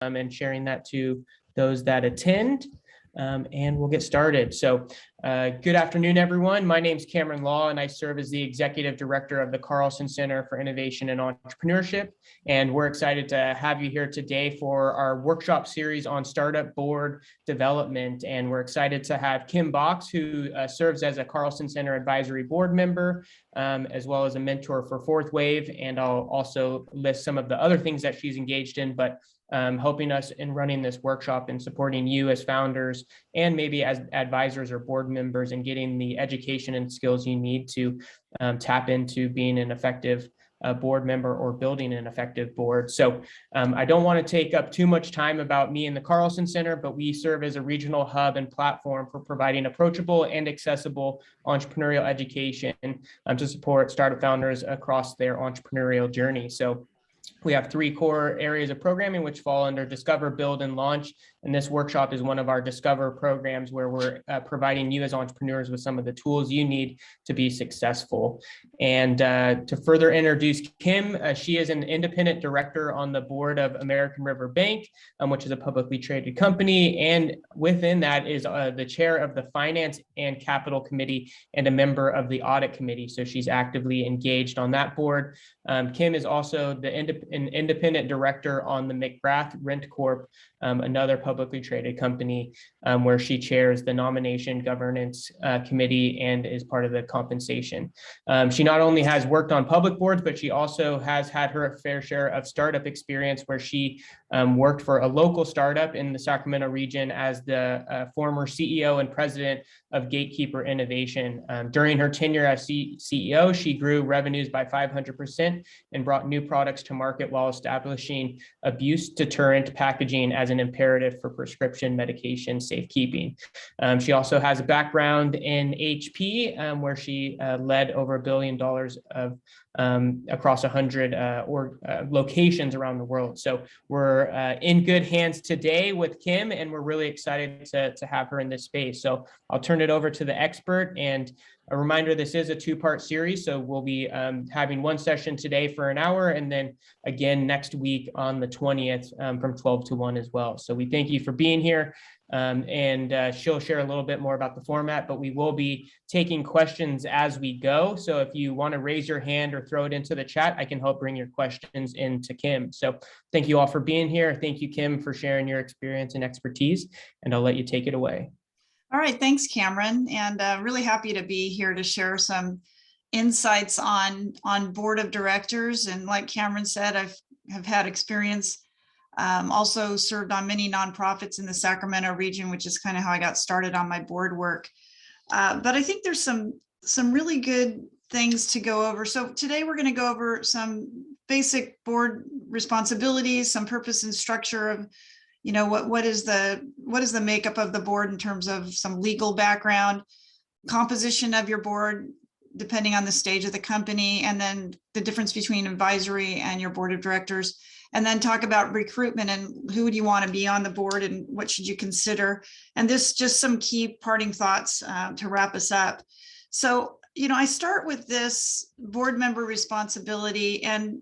and sharing that to those that attend. And we'll get started. So good afternoon, everyone. My name is Cameron Law, and I serve as the Executive Director of the Carlson Center for Innovation and Entrepreneurship. And we're excited to have you here today for our workshop series on startup board development. And we're excited to have Kim Box, who serves as a Carlson Center Advisory Board member, as well as a mentor for Fourth Wave. And I'll also list some of the other things that she's engaged in, but helping us in running this workshop and supporting you as founders and maybe as advisors or board members and getting the education and skills you need to tap into being an effective board member or building an effective board. So I don't want to take up too much time about me and the Carlson Center, but we serve as a regional hub and platform for providing approachable and accessible entrepreneurial education to support startup founders across their entrepreneurial journey. So we have 3 core areas of programming which fall under Discover, Build, and Launch. And this workshop is one of our Discover programs where we're providing you as entrepreneurs with some of the tools you need to be successful. And to further introduce Kim, she is an independent director on the board of American River Bank, which is a publicly traded company. And within that is the chair of the Finance and Capital Committee and a member of the Audit Committee. So she's actively engaged on that board. Kim is also an independent director on the McGrath Rent Corp, another publicly traded company, where she chairs the Nomination Governance Committee and is part of the compensation. She not only has worked on public boards, but she also has had her fair share of startup experience where she worked for a local startup in the Sacramento region as the former CEO and president of Gatekeeper Innovation. During her tenure as CEO, she grew revenues by 500% and brought new products to market while establishing abuse deterrent packaging as an imperative for prescription medication safekeeping. She also has a background in HP, where she led over $1 billion of across 100 locations around the world. So we're in good hands today with Kim, and we're really excited to have her in this space. So I'll turn it over to the expert. And a reminder, this is a 2-part series. So we'll be having one session today for an hour, and then again next week on the 20th from 12 to 1 as well. So we thank you for being here. And she'll share a little bit more about the format, but we will be taking questions as we go. So if you want to raise your hand or throw it into the chat, I can help bring your questions into Kim. So thank you all for being here. Thank you, Kim, for sharing your experience and expertise, and I'll let you take it away. All right, thanks, Cameron, and really happy to be here to share some insights on board of directors. And like Cameron said, have had experience, also served on many nonprofits in the Sacramento region, which is kind of how I got started on my board work. But I think there's some really good things to go over. So today we're going to go over some basic board responsibilities, some purpose and structure of, you know, what is the makeup of the board in terms of some legal background, composition of your board, depending on the stage of the company, and then the difference between advisory and your board of directors, and then talk about recruitment and who do you want to be on the board and what should you consider. And this just some key parting thoughts to wrap us up. So, you know, I start with this board member responsibility. And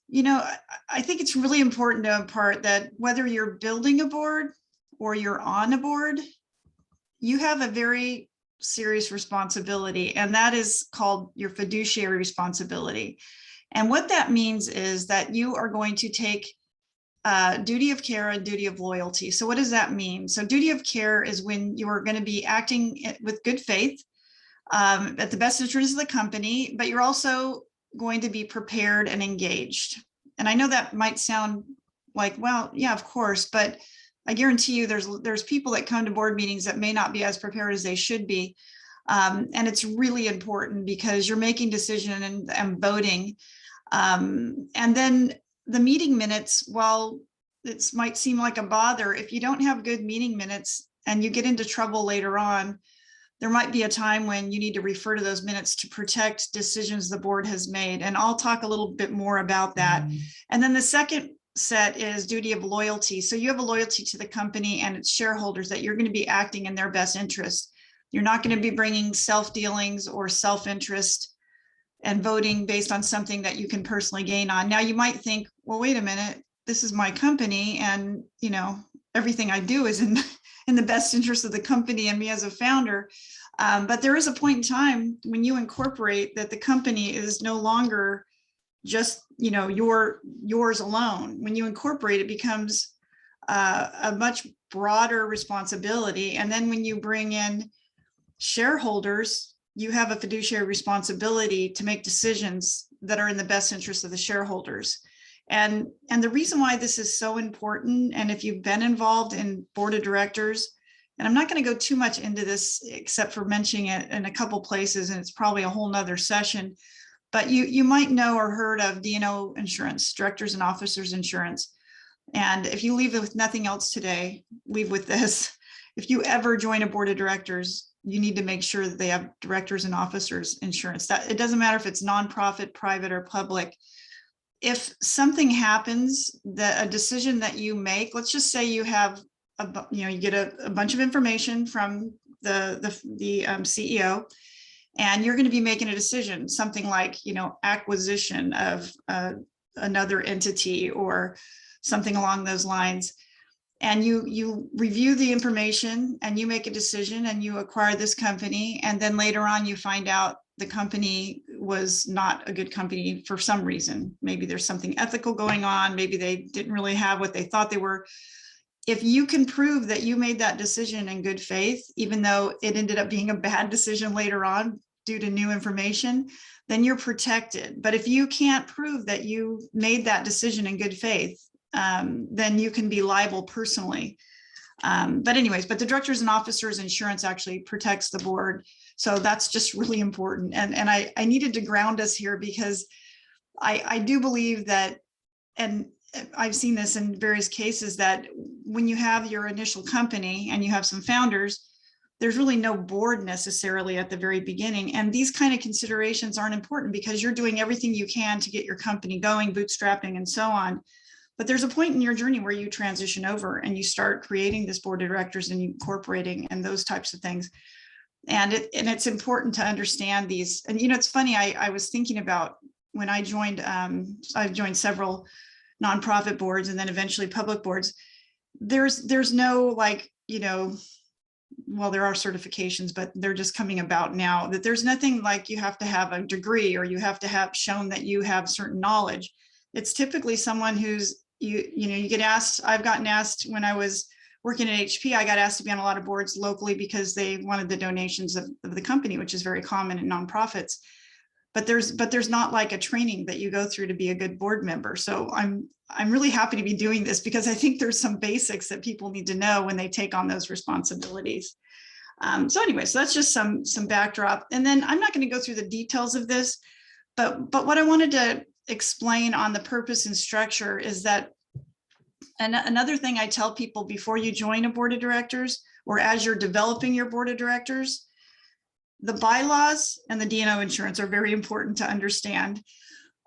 you know, I think it's really important to impart that whether you're building a board or you're on a board, you have a very serious responsibility, and that is called your fiduciary responsibility. And what that means is that you are going to take duty of care and duty of loyalty. So what does that mean? So duty of care is when you are going to be acting with good faith at the best interest of the company, but you're also going to be prepared and engaged. And I know that might sound like, well, yeah, of course, but I guarantee you there's people that come to board meetings that may not be as prepared as they should be. And it's really important because you're making decision and voting. And then the meeting minutes, while it might seem like a bother, if you don't have good meeting minutes and you get into trouble later on, there might be a time when you need to refer to those minutes to protect decisions the board has made. And I'll talk a little bit more about that. And then the second set is duty of loyalty. So you have a loyalty to the company and its shareholders that you're going to be acting in their best interest. You're not going to be bringing self-dealings or self-interest and voting based on something that you can personally gain on. Now you might think, well, wait a minute, this is my company, and everything I do is in the best interest of the company and me as a founder. But there is a point in time when you incorporate that the company is no longer just yours alone. When you incorporate, it becomes a much broader responsibility. And then when you bring in shareholders, you have a fiduciary responsibility to make decisions that are in the best interest of the shareholders. And the reason why this is so important, and if you've been involved in board of directors, and I'm not going to go too much into this except for mentioning it in a couple places, and it's probably a whole nother session, but you might know or heard of D&O insurance, directors and officers insurance. And if you leave with nothing else today, leave with this. If you ever join a board of directors, you need to make sure that they have directors and officers insurance. That it doesn't matter if it's nonprofit, private, or public. If something happens, that a decision that you make, let's just say you have you get a bunch of information from the CEO, and you're going to be making a decision, something like acquisition of another entity or something along those lines. And you review the information and you make a decision and you acquire this company. And then later on, you find out the company was not a good company for some reason. Maybe there's something ethical going on. Maybe they didn't really have what they thought they were. If you can prove that you made that decision in good faith, even though it ended up being a bad decision later on due to new information, then you're protected. But if you can't prove that you made that decision in good faith, then you can be liable personally. But anyways, but the directors and officers insurance actually protects the board. So that's just really important. And I needed to ground us here because I do believe that, and I've seen this in various cases, that when you have your initial company and you have some founders, there's really no board necessarily at the very beginning. And these kind of considerations aren't important because you're doing everything you can to get your company going, bootstrapping and so on. But there's a point in your journey where you transition over and you start creating this board of directors and incorporating and those types of things. And it's important to understand these. And, it's funny, I was thinking about when I joined, I've joined several nonprofit boards and then eventually public boards. There's no well, there are certifications, but they're just coming about now, that there's nothing like you have to have a degree or you have to have shown that you have certain knowledge. It's typically someone who's, you get asked. I've gotten asked when I was working at HP, I got asked to be on a lot of boards locally because they wanted the donations of the company, which is very common in nonprofits. But there's not like a training that you go through to be a good board member. So I'm really happy to be doing this because I think there's some basics that people need to know when they take on those responsibilities. So anyway, so that's just some backdrop. And then I'm not going to go through the details of this, but what I wanted to explain on the purpose and structure is that, and another thing I tell people before you join a board of directors or as you're developing your board of directors, the bylaws and the D&O insurance are very important to understand.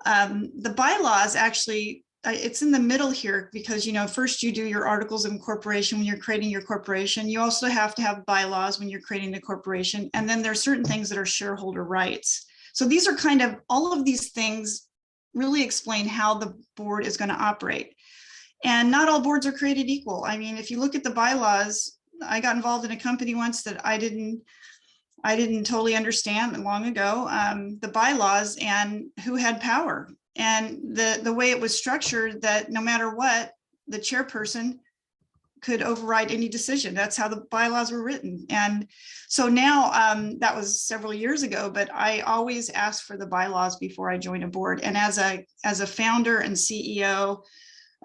The bylaws actually, it's in the middle here because, first you do your articles of incorporation when you're creating your corporation. You also have to have bylaws when you're creating the corporation. And then there's certain things that are shareholder rights. So these are kind of, all of these things really explain how the board is going to operate. And not all boards are created equal. I mean, if you look at the bylaws, I got involved in a company once that I didn't totally understand long ago, the bylaws and who had power. And the way it was structured, that no matter what, the chairperson could override any decision. That's how the bylaws were written. And so now that was several years ago, but I always ask for the bylaws before I join a board. And as a founder and CEO,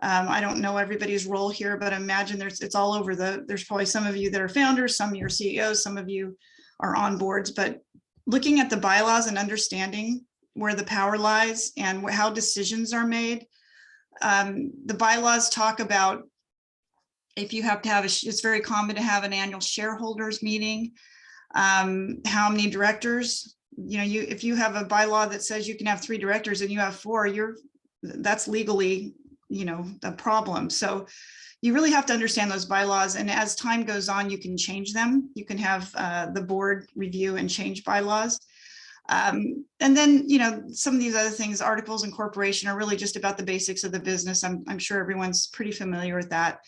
I don't know everybody's role here, but imagine it's all over there's probably some of you that are founders, some of you are CEOs, some of you are on boards, but looking at the bylaws and understanding where the power lies and how decisions are made. The bylaws talk about if you have to have it's very common to have an annual shareholders meeting. How many directors, if you have a bylaw that says you can have 3 directors and you have 4, that's legally, a problem. So you really have to understand those bylaws. And as time goes on, you can change them. You can have the board review and change bylaws. And then, some of these other things, articles of incorporation, are really just about the basics of the business. I'm sure everyone's pretty familiar with that.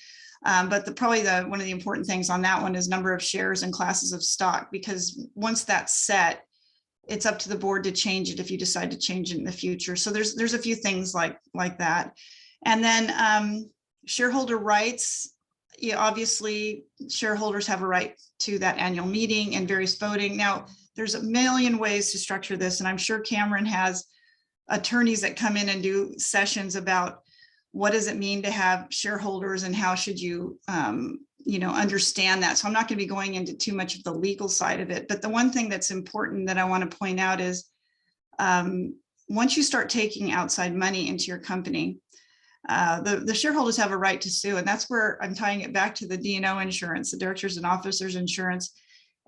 But probably one of the important things on that one is number of shares and classes of stock, because once that's set, it's up to the board to change it if you decide to change it in the future. So there's a few things like that. And then shareholder rights. Obviously, shareholders have a right to that annual meeting and various voting. Now, there's a million ways to structure this, and I'm sure Cameron has attorneys that come in and do sessions about what does it mean to have shareholders and how should you understand that. So I'm not going to be going into too much of the legal side of it, but the one thing that's important that I want to point out is once you start taking outside money into your company, the shareholders have a right to sue. And that's where I'm tying it back to the D&O insurance, the directors and officers insurance,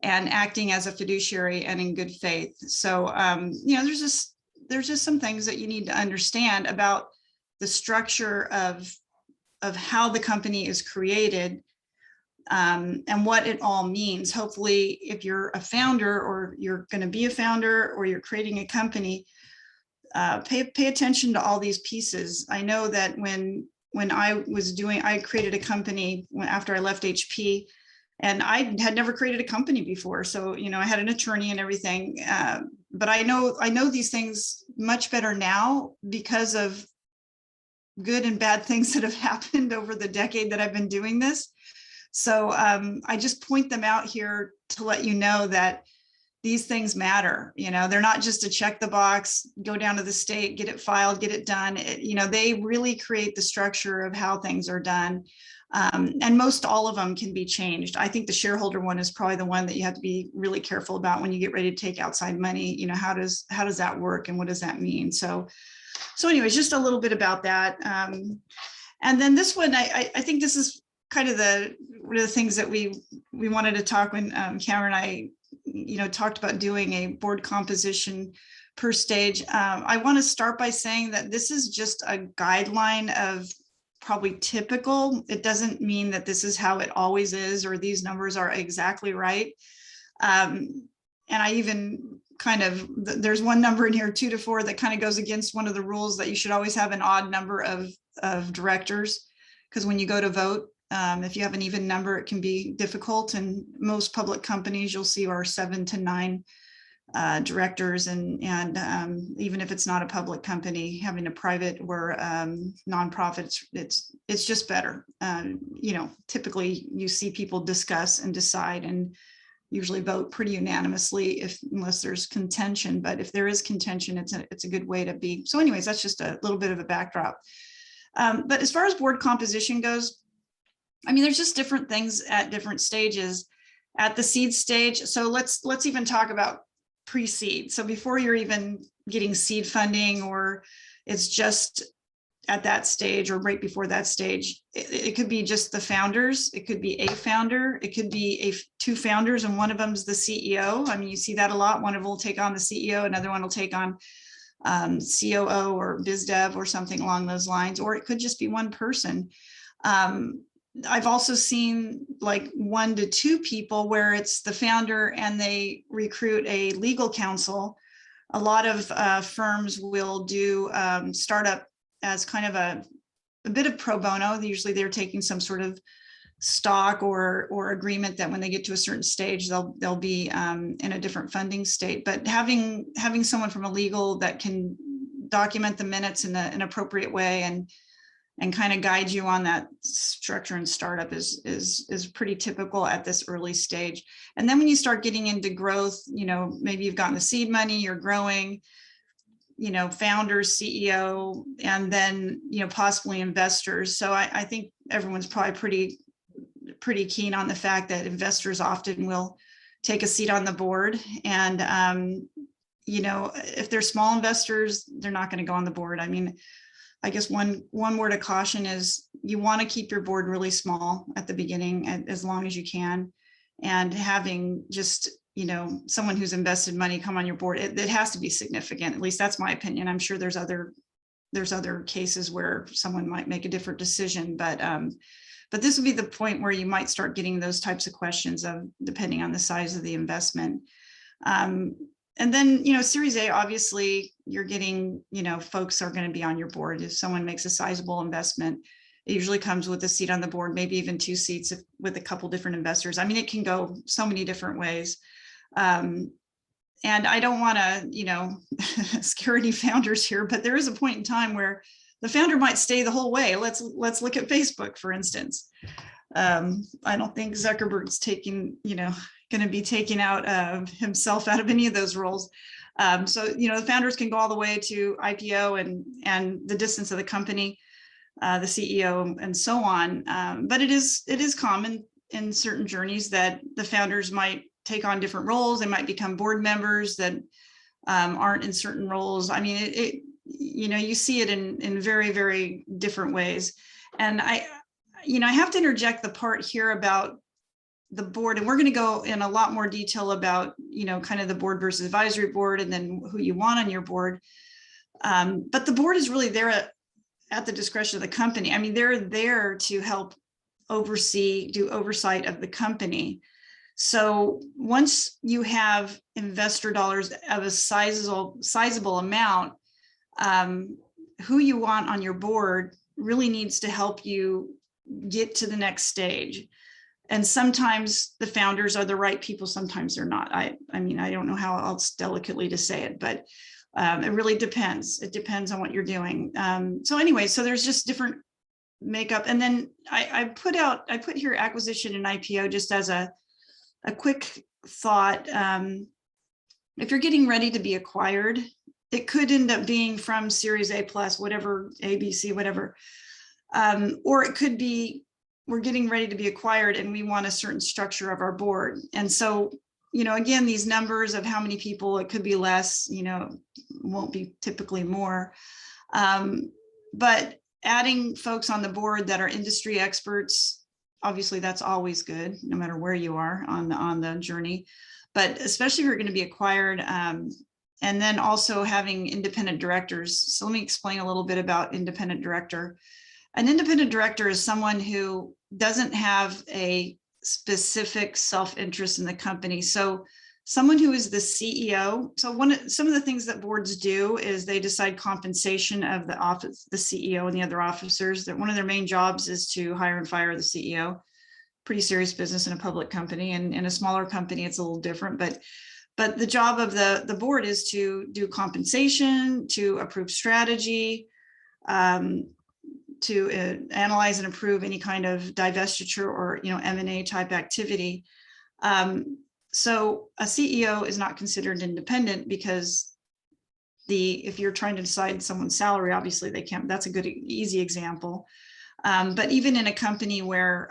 and acting as a fiduciary and in good faith. So, there's just some things that you need to understand about the structure of how the company is created, and what it all means. Hopefully, if you're a founder or you're going to be a founder or you're creating a company, pay attention to all these pieces. I know that when I created a company after I left HP, and I had never created a company before. So, I had an attorney and everything, but I know these things much better now because of good and bad things that have happened over the decade that I've been doing this. So I just point them out here to let you know that these things matter. They're not just to check the box, go down to the state, get it filed, get it done. They really create the structure of how things are done. And most all of them can be changed. I think the shareholder one is probably the one that you have to be really careful about when you get ready to take outside money. How does that work and what does that mean? So anyways, just a little bit about that. And then this one, I think this is kind of one of the things that we wanted to talk when Cameron and I, talked about doing a board composition per stage. I want to start by saying that this is just a guideline of probably typical. It doesn't mean that this is how it always is, or these numbers are exactly right. And I even there's one number in here, 2 to 4, that kind of goes against one of the rules that you should always have an odd number of directors, because when you go to vote, if you have an even number, it can be difficult. And most public companies you'll see are 7 to 9 directors, and even if it's not a public company, having a private or nonprofit, it's just better. Typically you see people discuss and decide and usually vote pretty unanimously, unless there's contention. But if there is contention, it's a good way to be. So anyways, that's just a little bit of a backdrop. But as far as board composition goes, there's just different things at different stages. At the seed stage, so let's even talk about pre-seed. So before you're even getting seed funding, or it's just at that stage or right before that stage, it could be just the founders. It could be a founder. It could be 2 founders, and one of them is the CEO. You see that a lot. One of them will take on the CEO, another one will take on COO or biz dev or something along those lines, or it could just be one person. I've also seen like 1 to 2 people where it's the founder and they recruit a legal counsel. A lot of firms will do startup as kind of a bit of pro bono. Usually they're taking some sort of stock or agreement that when they get to a certain stage, they'll be in a different funding state. But having someone from a legal that can document the minutes in an appropriate way and kind of guide you on that structure and startup is pretty typical at this early stage. And then when you start getting into growth, maybe you've gotten the seed money, you're growing, founders, CEO, and then, possibly investors. So I think everyone's probably pretty keen on the fact that investors often will take a seat on the board. And, if they're small investors, they're not going to go on the board. I guess one word of caution is you want to keep your board really small at the beginning, as long as you can. And having just, someone who's invested money come on your board, it has to be significant. At least that's my opinion. I'm sure there's other cases where someone might make a different decision, but this would be the point where you might start getting those types of questions of depending on the size of the investment. And then, Series A, obviously you're getting, folks are going to be on your board. If someone makes a sizable investment, it usually comes with a seat on the board, maybe even 2 seats with a couple different investors. I mean, it can go so many different ways. And I don't want to, scare any founders here, but there is a point in time where the founder might stay the whole way. Let's look at Facebook, for instance. I don't think Zuckerberg's going to be taking out himself out of any of those roles. So, the founders can go all the way to IPO and the distance of the company, the CEO and so on. But it is common in certain journeys that the founders might take on different roles. They might become board members that aren't in certain roles. I mean, you see it in very, very different ways. And I have to interject the part here about the board, and we're going to go in a lot more detail about, kind of the board versus advisory board and then who you want on your board. But the board is really there at the discretion of the company. I mean, they're there to help do oversight of the company. So once you have investor dollars of a sizable amount, who you want on your board really needs to help you get to the next stage. And sometimes the founders are the right people, sometimes they're not. I mean, I don't know how else delicately to say it, but it really depends. It depends on what you're doing. So anyway, so there's just different makeup. And then I put here acquisition and IPO just as a quick thought. If you're getting ready to be acquired, it could end up being from Series A plus, whatever, ABC, whatever. Or it could be, we're getting ready to be acquired and we want a certain structure of our board. And so, again, these numbers of how many people, it could be less, won't be typically more. But adding folks on the board that are industry experts, obviously that's always good, no matter where you are on the journey, but especially if you're going to be acquired. And then also having independent directors. So let me explain a little bit about independent director. An independent director is someone who doesn't have a specific self-interest in the company. So someone who is the CEO. So some of the things that boards do is they decide compensation of the CEO and the other officers. That one of their main jobs is to hire and fire the CEO. Pretty serious business in a public company, and in a smaller company, it's a little different. But the job of the board is to do compensation, to approve strategy, to analyze and approve any kind of divestiture or M&A type activity. So a CEO is not considered independent because if you're trying to decide someone's salary, obviously they can't. That's a good easy example. But even in a company where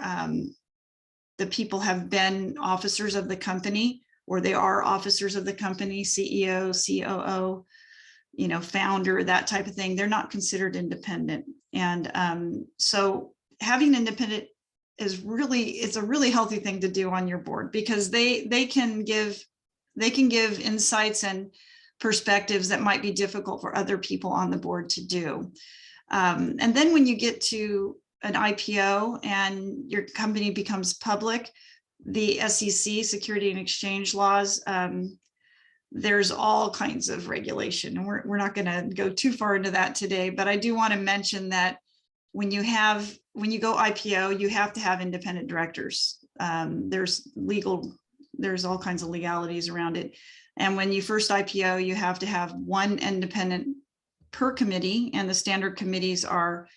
the people have been officers of the company, or they are officers of the company, CEO, COO, founder, that type of thing, they're not considered independent. And so having an independent it's a really healthy thing to do on your board, because they can give insights and perspectives that might be difficult for other people on the board to do. And then when you get to an IPO and your company becomes public, the SEC, Security and Exchange laws, there's all kinds of regulation, and we're not going to go too far into that today, but I do want to mention that when you go IPO, you have to have independent directors. There's all kinds of legalities around it. And when you first IPO, you have to have one independent per committee, and the standard committees are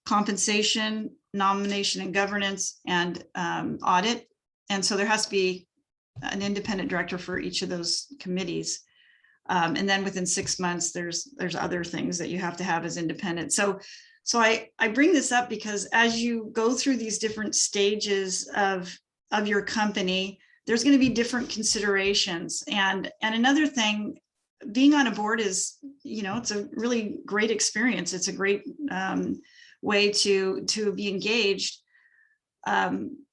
compensation, nomination and governance, and audit. And so there has to be an independent director for each of those committees. And then within 6 months, there's other things that you have to have as independent. So I bring this up because as you go through these different stages of your company, there's going to be different considerations. And another thing, being on a board is, it's a really great experience. It's a great way to be engaged.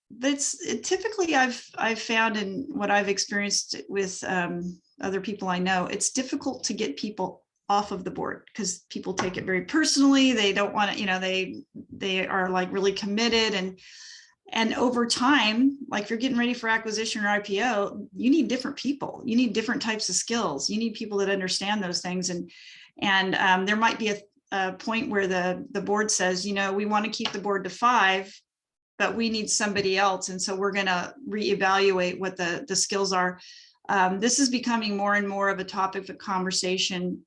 But typically I've found, in what I've experienced with other people I know, it's difficult to get people off of the board because people take it very personally. They don't want to, they are like really committed, And over time, like if you're getting ready for acquisition or IPO, you need different people. You need different types of skills. You need people that understand those things. And there might be a point where the board says, we want to keep the board to 5, but we need somebody else. And so we're going to reevaluate what the skills are. This is becoming more and more of a topic of conversation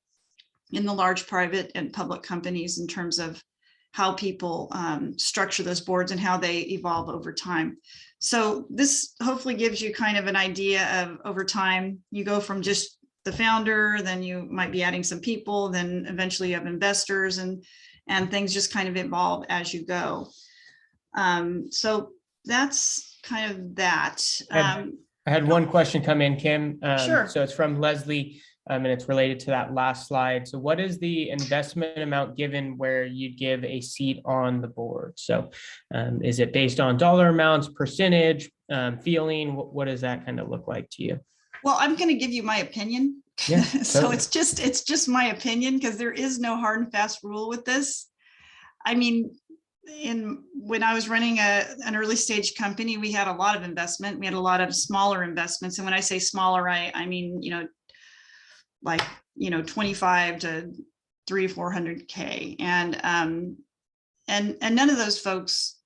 in the large private and public companies in terms of how people structure those boards and how they evolve over time. So this hopefully gives you kind of an idea of over time, you go from just the founder, then you might be adding some people, then eventually you have investors, and things just kind of evolve as you go. So that's kind of that. I had one question come in, Kim. Sure. So it's from Leslie, and it's related to that last slide. So what is the investment amount given where you'd give a seat on the board? So is it based on dollar amounts, percentage, feeling? What does that kind of look like to you? Well, I'm going to give you my opinion. Yeah, So totally. it's just my opinion, because there is no hard and fast rule with this. I mean, when I was running an early stage company, we had a lot of investment. We had a lot of smaller investments. And when I say smaller, I mean, like, 25 to 300-400K. And none of those folks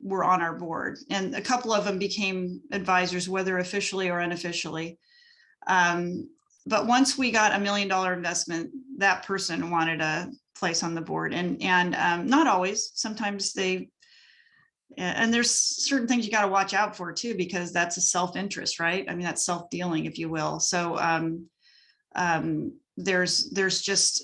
were on our board. And a couple of them became advisors, whether officially or unofficially. But once we got $1 million investment, that person wanted a place on the board, and not always. Sometimes and there's certain things you got to watch out for too, because that's a self-interest, right? I mean, that's self-dealing, if you will. So there's just,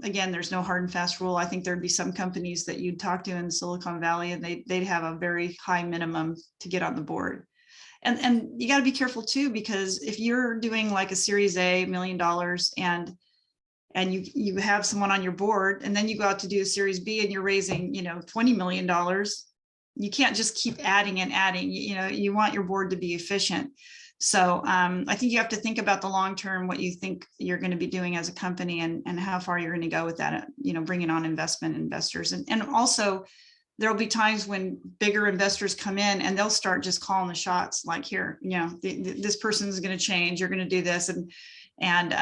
again, there's no hard and fast rule. I think there'd be some companies that you'd talk to in Silicon Valley, and they'd have a very high minimum to get on the board. And you got to be careful too, because if you're doing like a Series A, $1 million, and you have someone on your board, and then you go out to do a Series B and you're raising, $20 million, you can't just keep adding and adding. You want your board to be efficient. So I think you have to think about the long term, what you think you're going to be doing as a company, and how far you're going to go with that, bringing on investors. And also, there'll be times when bigger investors come in and they'll start just calling the shots, like, here, this person's going to change, you're going to do this. And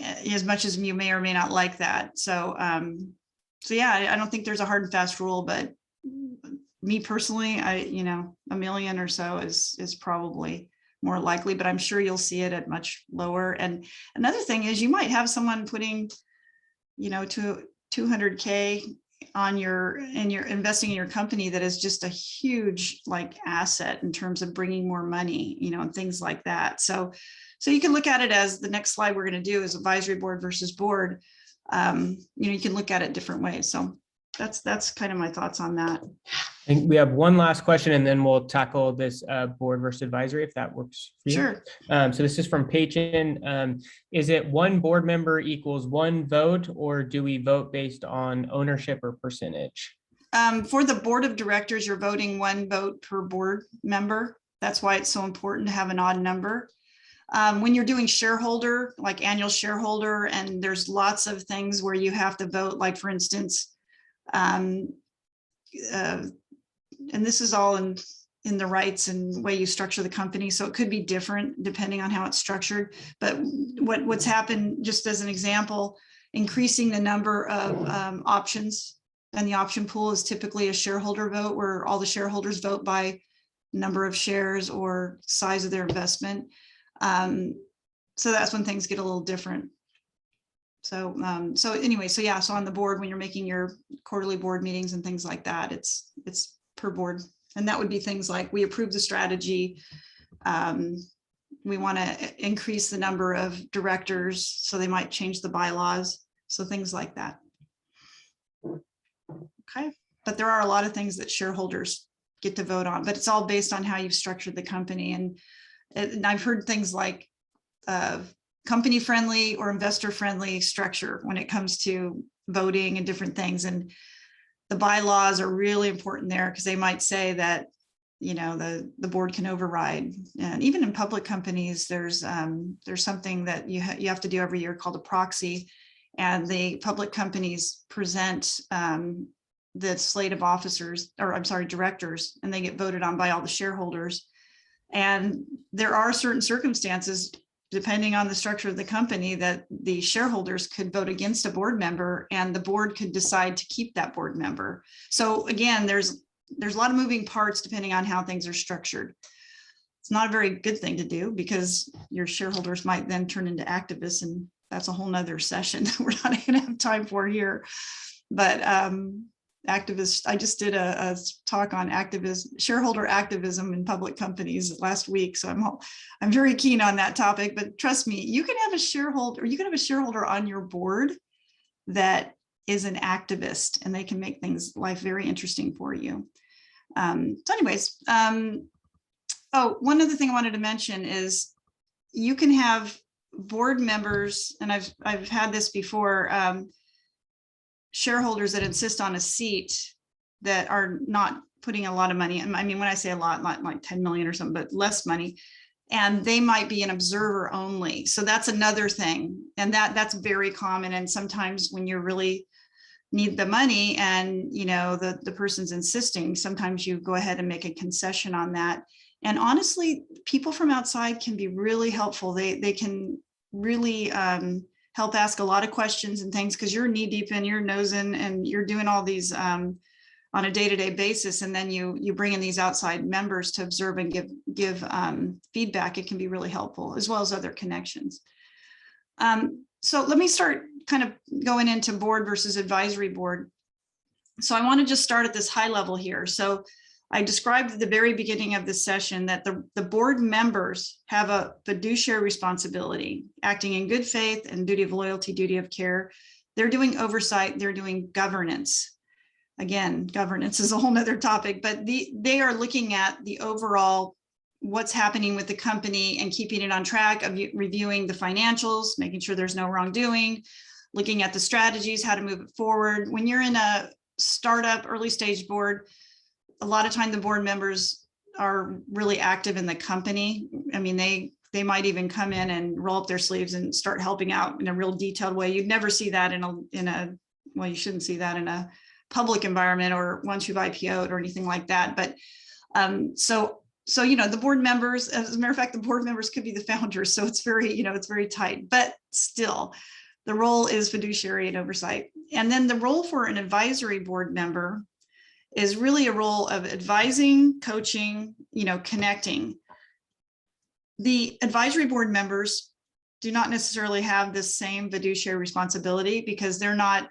as much as you may or may not like that. So yeah, I don't think there's a hard and fast rule, but me personally, $1 million or so is probably more likely, but I'm sure you'll see it at much lower. And another thing is, you might have someone putting, to 200K on you're investing in your company that is just a huge asset in terms of bringing more money, and things like that. So you can look at it as, the next slide we're going to do is advisory board versus board. You can look at it different ways. So that's kind of my thoughts on that. I think we have one last question, and then we'll tackle this board versus advisory, if that works for you. Sure. So this is from Pachin. Is it one board member equals one vote, or do we vote based on ownership or percentage? For the board of directors, you're voting one vote per board member. That's why it's so important to have an odd number. When you're doing shareholder, like annual shareholder, and there's lots of things where you have to vote, like for instance, and this is all in the rights and way you structure the company. So it could be different depending on how it's structured. But what's happened, just as an example, increasing the number of options, and the option pool is typically a shareholder vote, where all the shareholders vote by number of shares or size of their investment. So that's when things get a little different. So anyway, so on the board, when you're making your quarterly board meetings and things like that, it's per board. And that would be things like, we approve the strategy. We want to increase the number of directors, so they might change the bylaws. So things like that. Okay. But there are a lot of things that shareholders get to vote on, but it's all based on how you've structured the company. And I've heard things like company friendly or investor friendly structure when it comes to voting and different things. And the bylaws are really important there, because they might say that, the board can override. And even in public companies, there's something that you have to do every year called a proxy. And the public companies present the slate of officers, or I'm sorry, directors, and they get voted on by all the shareholders. And there are certain circumstances, depending on the structure of the company, that the shareholders could vote against a board member and the board could decide to keep that board member. So again, there's a lot of moving parts depending on how things are structured. It's not a very good thing to do because your shareholders might then turn into activists, and that's a whole nother session that we're not going to have time for here. But activists, I just did a talk on shareholder activism in public companies last week. So I'm very keen on that topic, but trust me, you can have a shareholder on your board that is an activist, and they can make life very interesting for you. So anyways, one other thing I wanted to mention is you can have board members, and I've had this before, shareholders that insist on a seat that are not putting a lot of money. I mean, when I say a lot, not like 10 million or something, but less money, and they might be an observer only. So that's another thing. And that's very common. And sometimes when you really need the money and, you know, the person's insisting, sometimes you go ahead and make a concession on that. And honestly, people from outside can be really helpful. They can really help ask a lot of questions and things, because you're knee deep in, you're nosing, and you're doing all these on a day-to-day basis. And then you bring in these outside members to observe and give feedback. It can be really helpful, as well as other connections. So let me start kind of going into board versus advisory board. So I want to just start at this high level here. So I described at the very beginning of this session that the board members have a fiduciary responsibility, acting in good faith and duty of loyalty, duty of care. They're doing oversight, they're doing governance. Again, governance is a whole nother topic, but they are looking at the overall, what's happening with the company and keeping it on track, of reviewing the financials, making sure there's no wrongdoing, looking at the strategies, how to move it forward. When you're in a startup, early stage board, a lot of time the board members are really active in the company. I mean, they might even come in and roll up their sleeves and start helping out in a real detailed way. You'd never see that well, you shouldn't see that in a public environment or once you've IPO'd or anything like that. But so, you know, the board members, as a matter of fact, the board members could be the founders. So it's very, you know, it's very tight, but still the role is fiduciary and oversight. And then the role for an advisory board member is really a role of advising, coaching, you know, connecting. The advisory board members do not necessarily have the same fiduciary responsibility, because they're not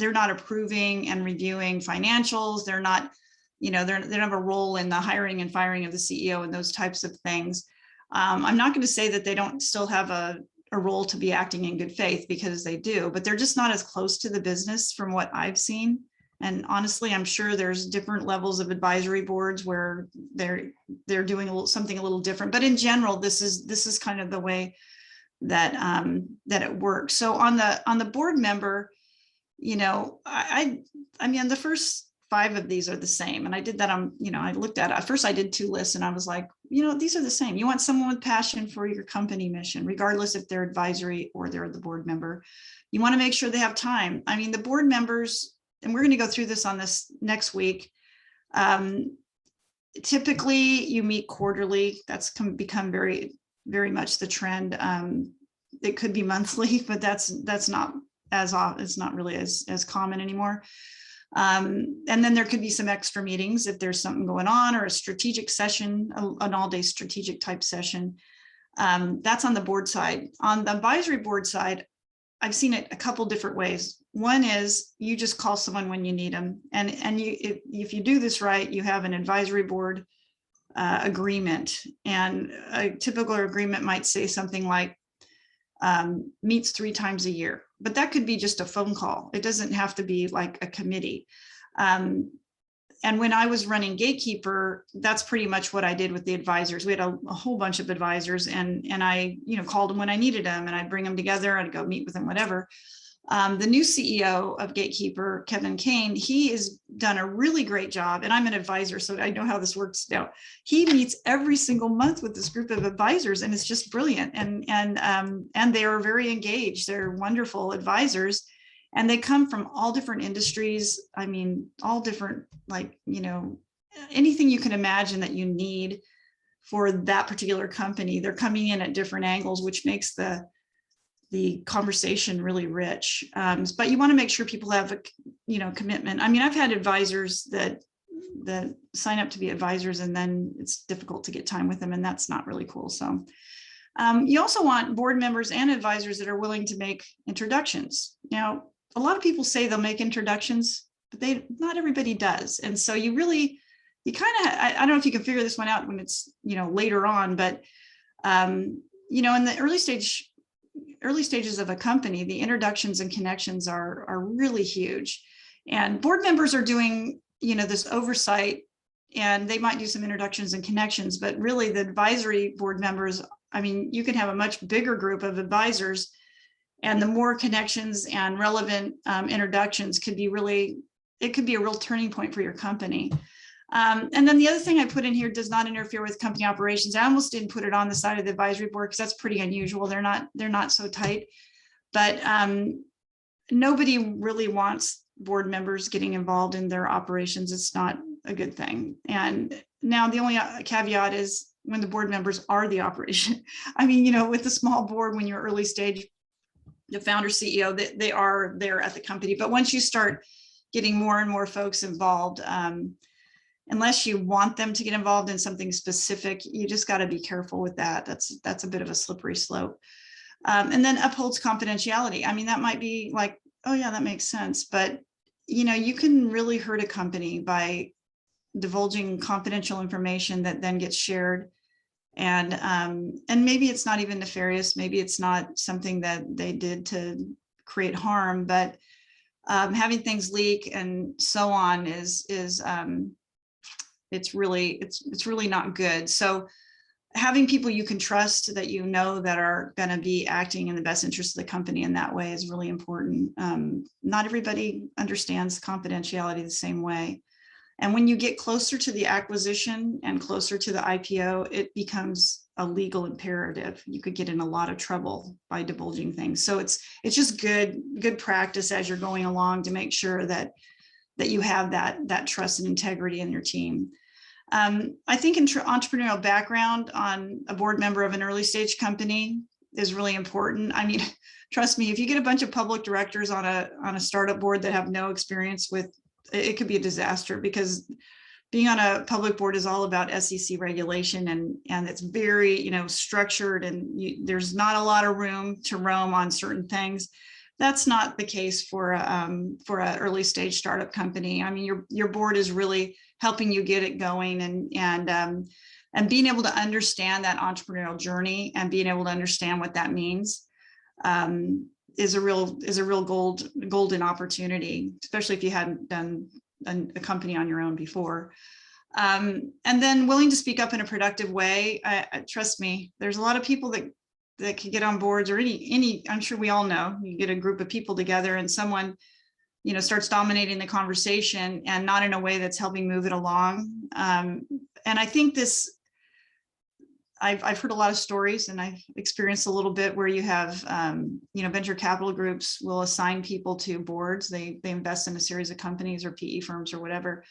approving and reviewing financials. They're not, you know, they don't have a role in the hiring and firing of the CEO and those types of things. I'm not going to say that they don't still have a role to be acting in good faith, because they do, but they're just not as close to the business from what I've seen. And honestly, I'm sure there's different levels of advisory boards where they're doing something a little different. But in general, this is kind of the way that that it works. So on the board member, you know, I mean, the first 5 of these are the same. And I did that I looked at first I did 2 lists, and I was like, you know, these are the same. You want someone with passion for your company mission, regardless if they're advisory or they're the board member. You want to make sure they have time. I mean, the board members, and we're going to go through this on this next week. Typically you meet quarterly. That's become very, very much the trend. It could be monthly, but that's not as often. It's not really as common anymore. And then there could be some extra meetings if there's something going on, or a strategic session, an all-day strategic type session. That's on the board side. On the advisory board side, I've seen it a couple different ways. One is you just call someone when you need them. And if you do this right, you have an advisory board agreement. And a typical agreement might say something like meets 3 times a year, but that could be just a phone call. It doesn't have to be like a committee. And when I was running Gatekeeper, that's pretty much what I did with the advisors. We had a whole bunch of advisors, and I, you know, called them when I needed them, and I'd bring them together. I'd go meet with them, whatever. The new CEO of Gatekeeper, Kevin Kane, he has done a really great job, and I'm an advisor, so I know how this works now. He meets every single month with this group of advisors, and it's just brilliant. And they are very engaged. They're wonderful advisors. And they come from all different industries. I mean, all different, like, anything you can imagine that you need for that particular company. They're coming in at different angles, which makes the conversation really rich. But you want to make sure people have a commitment. I mean, I've had advisors that sign up to be advisors, and then it's difficult to get time with them, and that's not really cool. So you also want board members and advisors that are willing to make introductions. Now, a lot of people say they'll make introductions, but not everybody does. And so you kind of, I don't know if you can figure this one out when it's, later on, but, in the early stages of a company, the introductions and connections are really huge. And board members are doing, this oversight, and they might do some introductions and connections, but really the advisory board members, I mean, you can have a much bigger group of advisors, and the more connections and relevant introductions could be a real turning point for your company. And then the other thing I put in here, does not interfere with company operations. I almost didn't put it on the side of the advisory board because that's pretty unusual. They're not so tight, but nobody really wants board members getting involved in their operations. It's not a good thing. And now the only caveat is when the board members are the operation. I mean, with the small board, when you're early stage, the founder, CEO, they are there at the company. But once you start getting more and more folks involved, unless you want them to get involved in something specific, you just got to be careful with that. That's a bit of a slippery slope. And then upholds confidentiality. I mean, that might be like, oh yeah, that makes sense. But, you can really hurt a company by divulging confidential information that then gets shared. And maybe it's not even nefarious. Maybe it's not something that they did to create harm, but having things leak and so on is it's really not good. So having people you can trust, that that are going to be acting in the best interest of the company in that way, is really important. Not everybody understands confidentiality the same way. And when you get closer to the acquisition and closer to the IPO, it becomes a legal imperative. You could get in a lot of trouble by divulging things. So it's just good practice as you're going along to make sure that you have that trust and integrity in your team. I think entrepreneurial background on a board member of an early stage company is really important. I mean, trust me, if you get a bunch of public directors on a startup board that have no experience with, it could be a disaster, because being on a public board is all about SEC regulation, and it's very, structured, and there's not a lot of room to roam on certain things. That's not the case for an early stage startup company. I mean, your board is really helping you get it going, and being able to understand that entrepreneurial journey and being able to understand what that means is a real golden opportunity, especially if you hadn't done a company on your own before. And then willing to speak up in a productive way. Trust me, there's a lot of people that can get on boards, or any, I'm sure we all know, you get a group of people together and someone, starts dominating the conversation, and not in a way that's helping move it along. And I think I've heard a lot of stories, and I've experienced a little bit where you have, venture capital groups will assign people to boards. They invest in a series of companies or PE firms or whatever.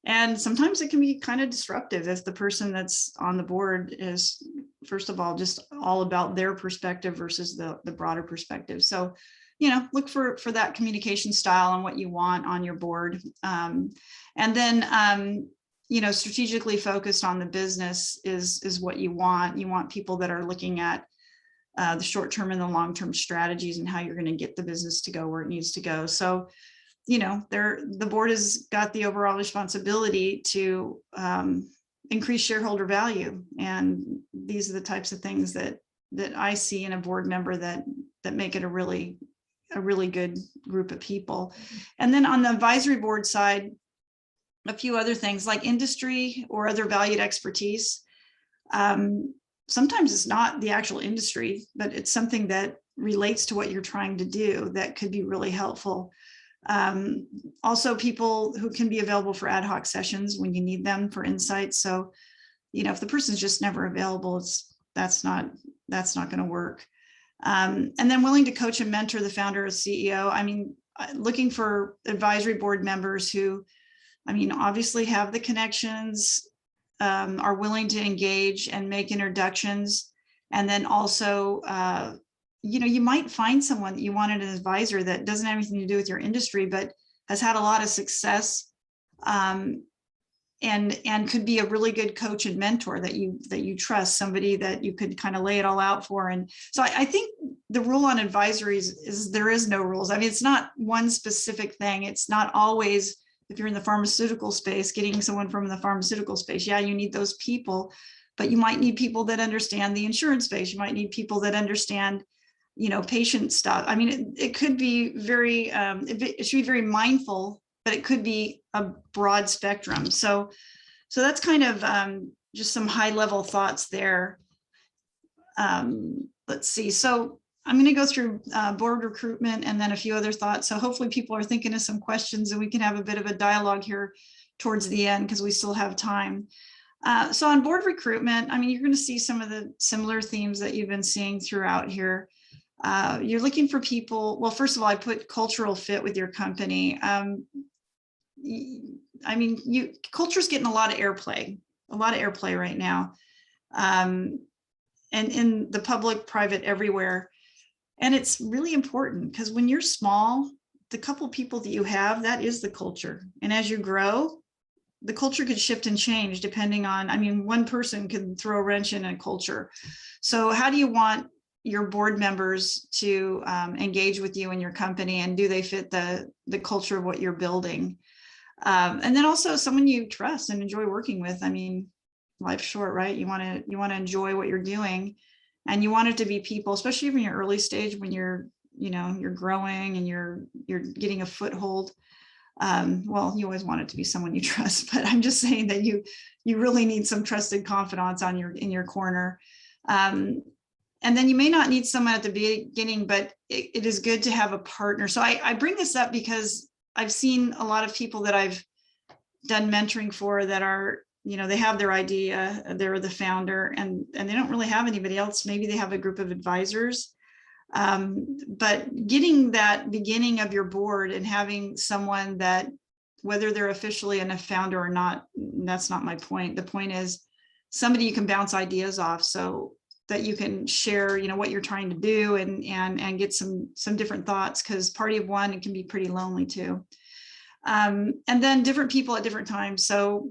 And sometimes it can be kind of disruptive if the person that's on the board is, first of all, just all about their perspective versus the broader perspective. So, look for that communication style and what you want on your board. And then, strategically focused on the business is what you want. You want people that are looking at the short-term and the long-term strategies and how you're going to get the business to go where it needs to go. So, the board has got the overall responsibility to increase shareholder value. And these are the types of things that I see in a board member that make it a really good group of people. And then on the advisory board side, a few other things like industry or other valued expertise. Sometimes it's not the actual industry, but it's something that relates to what you're trying to do that could be really helpful. Also people who can be available for ad hoc sessions when you need them for insights. So, if the person's just never available, that's not going to work. And then willing to coach and mentor the founder or CEO. I mean, looking for advisory board members who, I mean, obviously have the connections, are willing to engage and make introductions. And then also, you know, you might find someone that you wanted an advisor that doesn't have anything to do with your industry, but has had a lot of success, and could be a really good coach and mentor that you trust, somebody that you could kind of lay it all out for. And so I think the rule on advisories is there is no rules. I mean, it's not one specific thing. It's not always, if you're in the pharmaceutical space, getting someone from the pharmaceutical space. Yeah, you need those people, but you might need people that understand the insurance space. You might need people that understand, you know, patient stuff. I mean, it could be very, it should be very mindful, but it could be a broad spectrum. So that's kind of just some high level thoughts there. Let's see. So I'm going to go through board recruitment and then a few other thoughts. So hopefully people are thinking of some questions and we can have a bit of a dialogue here towards the end because we still have time. So on board recruitment, I mean, you're going to see some of the similar themes that you've been seeing throughout here. You're looking for people. Well, first of all, I put cultural fit with your company. I mean, culture's getting a lot of airplay right now. And in the public, private, everywhere. And it's really important because when you're small, the couple people that you have, that is the culture. And as you grow, the culture could shift and change depending on, I mean, one person can throw a wrench in a culture. So how do you want your board members to engage with you and your company, and do they fit the culture of what you're building? And then also someone you trust and enjoy working with. I mean, life's short, right? You want to enjoy what you're doing, and you want it to be people, especially in your early stage when you're growing and you're getting a foothold. Well, you always want it to be someone you trust, but I'm just saying that you really need some trusted confidants in your corner. And then you may not need someone at the beginning, but it is good to have a partner. So I bring this up because I've seen a lot of people that I've done mentoring for that are, you know, they have their idea, they're the founder, and they don't really have anybody else. Maybe they have a group of advisors. But getting that beginning of your board and having someone that, whether they're officially a founder or not, that's not my point. The point is somebody you can bounce ideas off so that you can share, you know, what you're trying to do and get some different thoughts, because party of one, it can be pretty lonely too. And then different people at different times. So,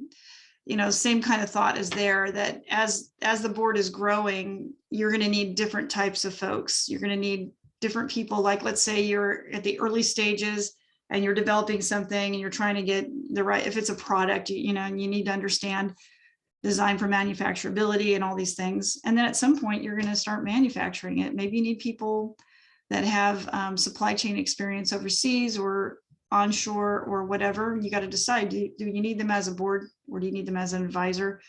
you know, same kind of thought is there, that as the board is growing, you're going to need different types of folks. You're going to need different people. Like, let's say you're at the early stages and you're developing something and you're trying to get the right, if it's a product, you know, and you need to understand design for manufacturability and all these things. And then at some point you're going to start manufacturing it. Maybe you need people that have supply chain experience overseas or onshore or whatever. You got to decide, do you need them as a board or do you need them as an advisor?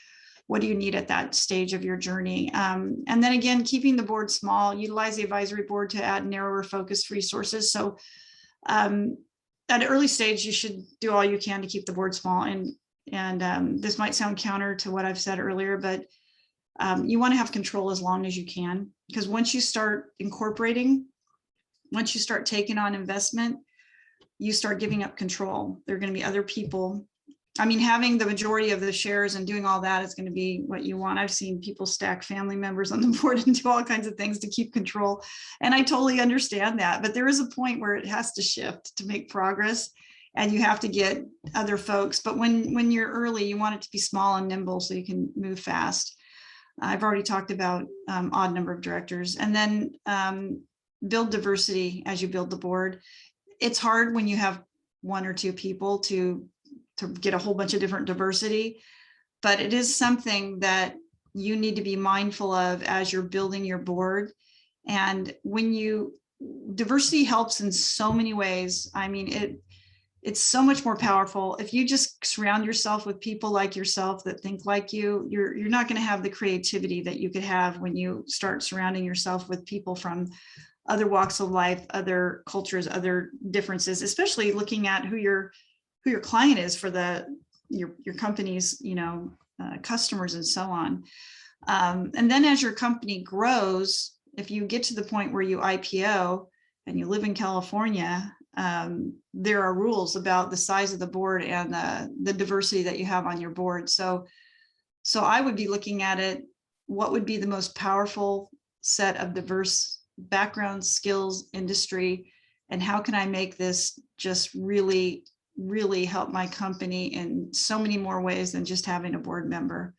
What do you need at that stage of your journey? And then again, keeping the board small, utilize the advisory board to add narrower focused resources. So at an early stage, you should do all you can to keep the board small. And this might sound counter to what I've said earlier, but you want to have control as long as you can, because once you start incorporating, once you start taking on investment, you start giving up control. There are going to be other people. I mean, having the majority of the shares and doing all that is going to be what you want. I've seen people stack family members on the board and do all kinds of things to keep control. And I totally understand that. But there is a point where it has to shift to make progress, and you have to get other folks. But when you're early, you want it to be small and nimble so you can move fast. I've already talked about odd number of directors. And then build diversity as you build the board. It's hard when you have one or two people to get a whole bunch of different diversity, but it is something that you need to be mindful of as you're building your board. And diversity helps in so many ways. I mean, it's so much more powerful. If you just surround yourself with people like yourself that think like you, you're not going to have the creativity that you could have when you start surrounding yourself with people from other walks of life, other cultures, other differences, especially looking at who your client is for your company's, customers and so on. And then as your company grows, if you get to the point where you IPO and you live in California, there are rules about the size of the board and the diversity that you have on your board. So I would be looking at it, what would be the most powerful set of diverse backgrounds, skills, industry, and how can I make this just really, really help my company in so many more ways than just having a board member.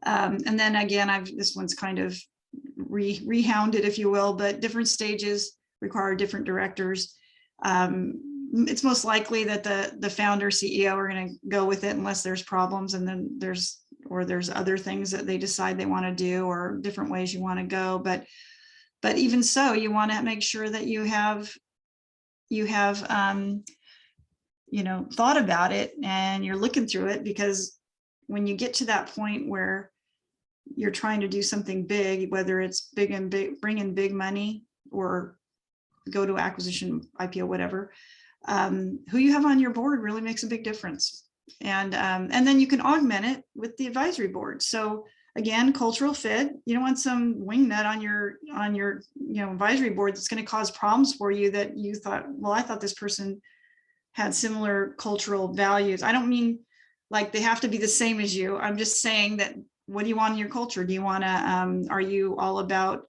And then again, this one's kind of rehounded, if you will, but different stages require different directors. It's most likely that the founder, CEO are going to go with it unless there's problems, and then there's other things that they decide they want to do, or different ways you want to go. But even so, you want to make sure that you have thought about it and you're looking through it, because when you get to that point where you're trying to do something big, whether it's bring in big money or go to acquisition, IPO, whatever, who you have on your board really makes a big difference. And then you can augment it with the advisory board. So again, cultural fit. You don't want some wingnut on your advisory board that's going to cause problems for you, that you thought, well, I thought this person had similar cultural values. I don't mean like they have to be the same as you. I'm just saying that, what do you want in your culture? Do you want to, are you all about,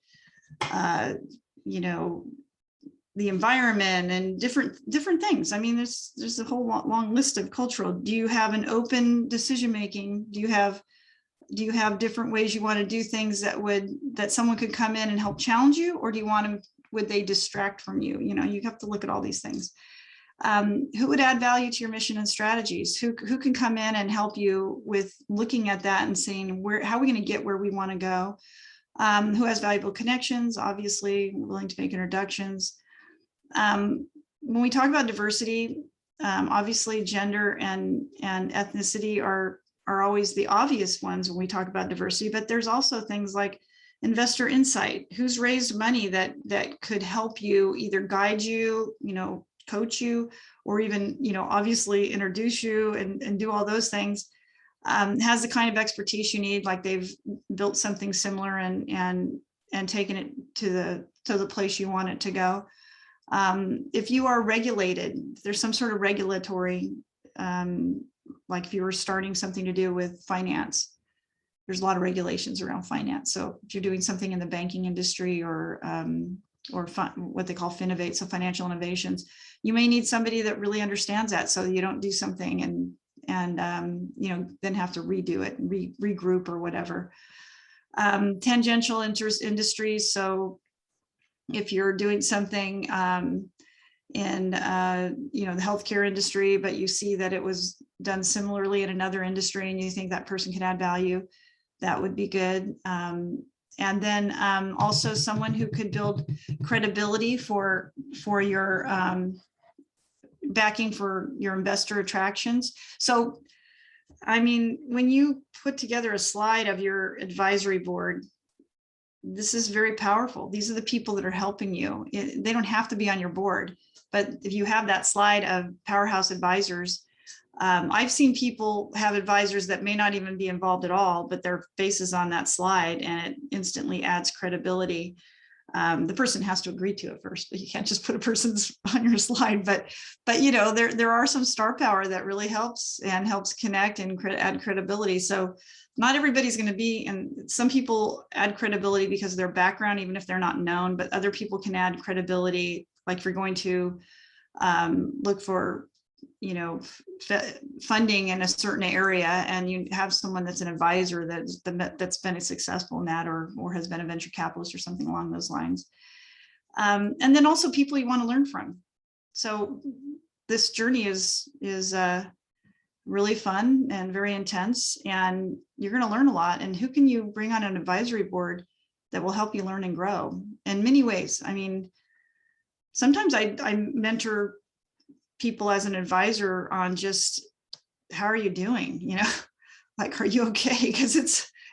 the environment and different things? I mean, there's a whole long list of cultural. Do you have an open decision-making? Do you have different ways you want to do things that someone could come in and help challenge you? Or do you want them, would they distract from you? You have to look at all these things. Who would add value to your mission and strategies? Who can come in and help you with looking at that and saying, how are we going to get where we want to go? Who has valuable connections, obviously willing to make introductions. When we talk about diversity, obviously gender and ethnicity are always the obvious ones when we talk about diversity, but there's also things like investor insight. Who's raised money that could help you, either guide you, coach you, or even, obviously introduce you and do all those things. Has the kind of expertise you need, like they've built something similar and taken it to the place you want it to go. If you are regulated, if there's some sort of regulatory, like if you were starting something to do with finance, there's a lot of regulations around finance. So if you're doing something in the banking industry or what they call Finovate, so financial innovations, you may need somebody that really understands that, so you don't do something and then have to redo it and regroup or whatever. Tangential industries. So if you're doing something in the healthcare industry, but you see that it was done similarly in another industry and you think that person can add value, that would be good. And then also someone who could build credibility for your backing for your investor attractions. So, I mean, when you put together a slide of your advisory board, this is very powerful. These are the people that are helping you. They don't have to be on your board, but if you have that slide of powerhouse advisors, I've seen people have advisors that may not even be involved at all, but their face is on that slide and it instantly adds credibility. The person has to agree to it first, but you can't just put a person's on your slide. But there are some star power that really helps connect and add credibility. So not everybody's going to be, and some people add credibility because of their background, even if they're not known, but other people can add credibility. Like if you're going to look for funding in a certain area and you have someone that's an advisor that's been successful in that or has been a venture capitalist or something along those lines. And then also people you want to learn from. So this journey is really fun and very intense, and you're going to learn a lot. And who can you bring on an advisory board that will help you learn and grow in many ways? I mean, sometimes I mentor people as an advisor on just, how are you doing? Like, are you okay? Because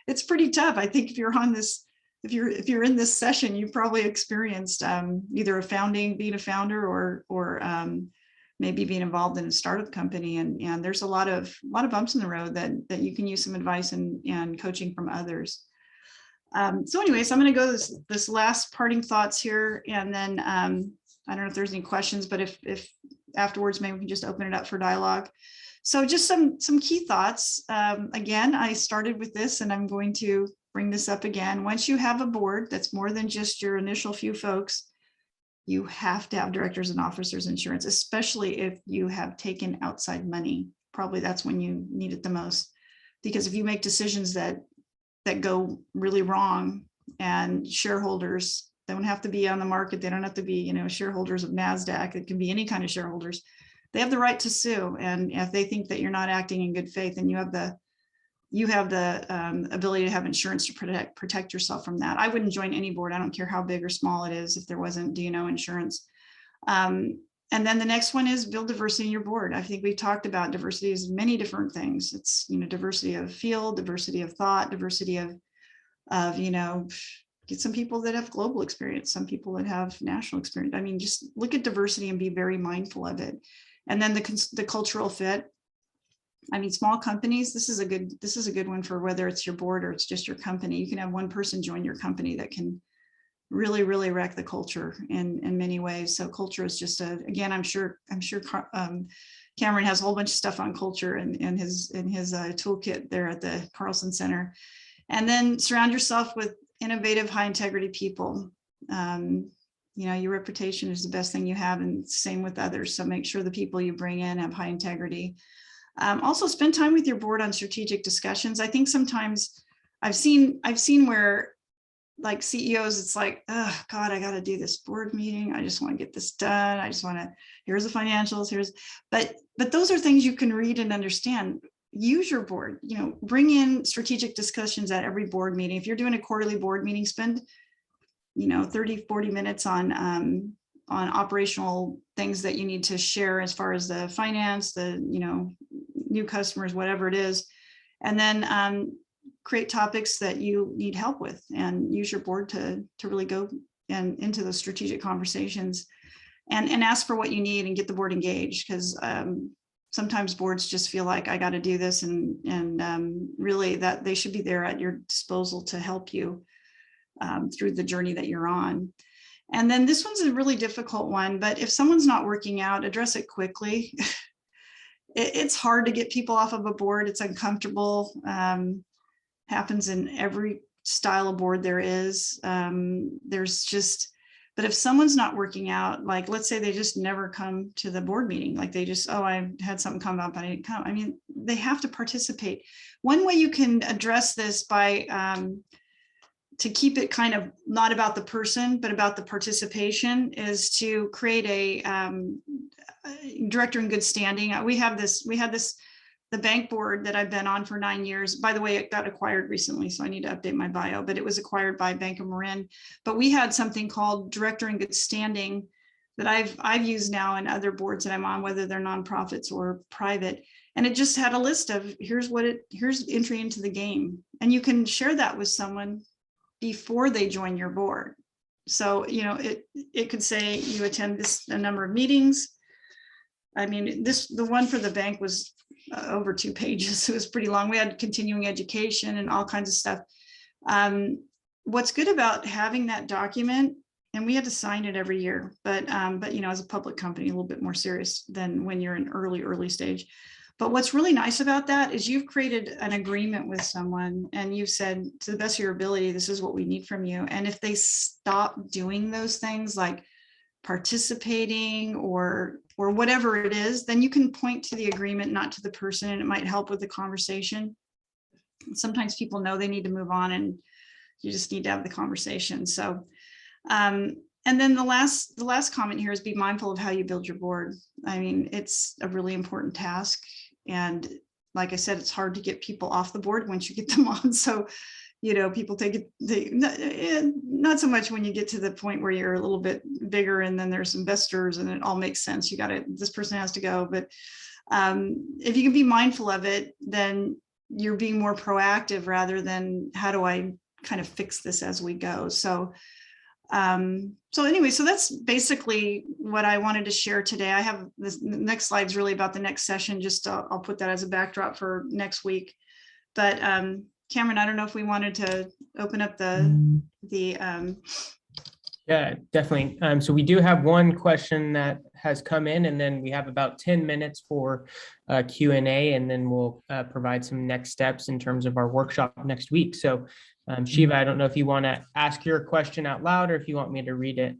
it's pretty tough. I think if you're on this, if you're in this session, you've probably experienced either being a founder or maybe being involved in a startup company. And there's a lot of bumps in the road that you can use some advice and coaching from others. So anyways, I'm going to go this last parting thoughts here, and then I don't know if there's any questions, but if afterwards, maybe we can just open it up for dialogue. So just some key thoughts. Again, I started with this and I'm going to bring this up again. Once you have a board that's more than just your initial few folks, you have to have directors and officers insurance, especially if you have taken outside money. Probably that's when you need it the most. Because if you make decisions that go really wrong, and shareholders don't have to be on the market, they don't have to be, shareholders of NASDAQ, it can be any kind of shareholders, they have the right to sue. And if they think that you're not acting in good faith, then you have the ability to have insurance to protect yourself from that. I wouldn't join any board. I don't care how big or small it is if there wasn't D&O insurance. And then the next one is build diversity in your board. I think we've talked about diversity as many different things. It's, diversity of field, diversity of thought, diversity of get some people that have global experience, some people that have national experience. I mean, just look at diversity and be very mindful of it. And then the cultural fit. I mean, small companies, this is a good one for whether it's your board or it's just your company. You can have one person join your company that can really, really wreck the culture in many ways. So culture is just again, I'm sure Cameron has a whole bunch of stuff on culture in his toolkit there at the Carlson Center. And then surround yourself with innovative, high integrity people. Your reputation is the best thing you have, and same with others. So make sure the people you bring in have high integrity. Also spend time with your board on strategic discussions. I think sometimes I've seen where, like, CEOs, it's like, oh God, I got to do this board meeting. I just want to get this done. I just want to, here's the financials, but those are things you can read and understand. Use your board, bring in strategic discussions at every board meeting. If you're doing a quarterly board meeting, spend, 30, 40 minutes on operational things that you need to share as far as the finance, the, new customers, whatever it is. And then create topics that you need help with, and use your board to really go into those strategic conversations and ask for what you need and get the board engaged. Because sometimes boards just feel like I got to do this, and really that they should be there at your disposal to help you through the journey that you're on. And then this one's a really difficult one, but if someone's not working out, address it quickly. It's hard to get people off of a board. It's uncomfortable. Happens in every style of board there is. But if someone's not working out, like, let's say they just never come to the board meeting, like they just, oh, I had something come up, I didn't come. I mean, they have to participate. One way you can address this by, to keep it kind of not about the person, but about the participation, is to create a director in good standing. We had this, the bank board that I've been on for 9 years. By the way, it got acquired recently, so I need to update my bio, but it was acquired by Bank of Marin. But we had something called director in good standing that I've used now in other boards that I'm on, whether they're nonprofits or private. And it just had a list of here's entry into the game. And you can share that with someone before they join your board. So, it could say you attend a number of meetings. I mean, the one for the bank was over 2 pages. It was pretty long. We had continuing education and all kinds of stuff. What's good about having that document, and we had to sign it every year, but as a public company, a little bit more serious than when you're in early stage. But what's really nice about that is you've created an agreement with someone, and you've said, to the best of your ability, this is what we need from you. And if they stop doing those things, like participating or whatever it is, then you can point to the agreement, not to the person, and it might help with the conversation. Sometimes people know they need to move on, and you just need to have the conversation. So, and then the last comment here is be mindful of how you build your board. I mean, it's a really important task. And like I said, it's hard to get people off the board once you get them on. So, people take it, not so much when you get to the point where you're a little bit bigger and then there's investors and it all makes sense. This person has to go. But if you can be mindful of it, then you're being more proactive rather than how do I kind of fix this as we go. So anyway, so that's basically what I wanted to share today. I have this next slide is really about the next session. Just I'll put that as a backdrop for next week. But Cameron, I don't know if we wanted to open up the Yeah, definitely. So we do have one question that has come in, and then we have about 10 minutes for Q&A, and then we'll provide some next steps in terms of our workshop next week. So Shiva, I don't know if you want to ask your question out loud or if you want me to read it.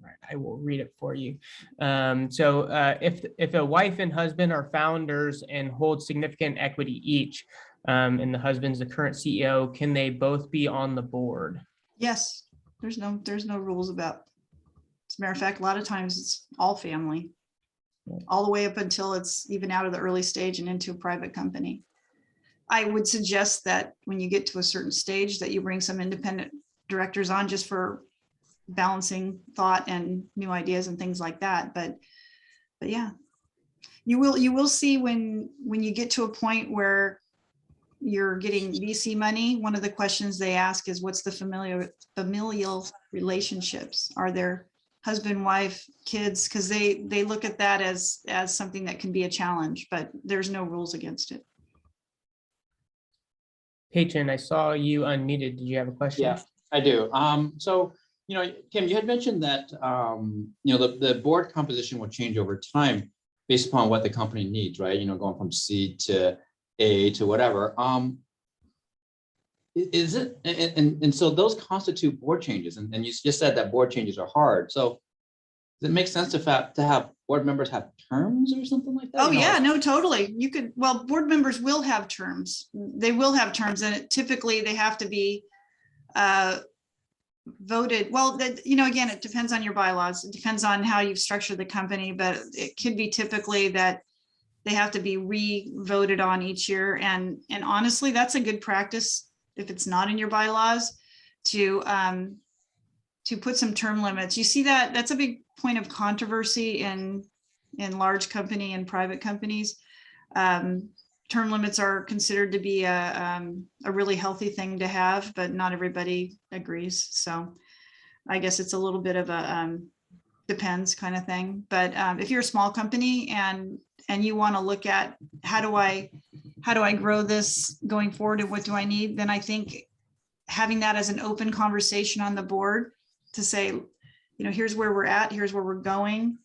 Right, I will read it for you. If a wife and husband are founders and hold significant equity each, and the husband's the current CEO, can they both be on the board? Yes, there's no rules about. As a matter of fact, a lot of times it's all family, all the way up until it's even out of the early stage and into a private company. I would suggest that when you get to a certain stage that you bring some independent directors on just for balancing thought and new ideas and things like that. But yeah, you will see when you get to a point where you're getting VC money, one of the questions they ask is, what's the familial relationships? Are there husband, wife, kids? Because they look at that as something that can be a challenge, but there's no rules against it. Patron, I saw you unmuted. Did you have a question? Yeah, I do. So, Kim, you had mentioned that, the board composition will change over time based upon what the company needs, right? Going from C to A to whatever. Is it, and so those constitute board changes, and you just said that board changes are hard. So does it make sense to have board members have terms or something like that? Oh yeah, no, totally. You could, well, board members will have terms. They will have terms, and typically they have to be voted. Well, again, it depends on your bylaws. It depends on how you've structured the company, but it could be typically that they have to be re-voted on each year. And honestly, that's a good practice if it's not in your bylaws to put some term limits. You see that's a big point of controversy in large company and private companies. Term limits are considered to be a really healthy thing to have, but not everybody agrees. So I guess it's a little bit of a depends kind of thing. But if you're a small company and you want to look at how do I grow this going forward and what do I need, then I think having that as an open conversation on the board to say, here's where we're at, here's where we're going,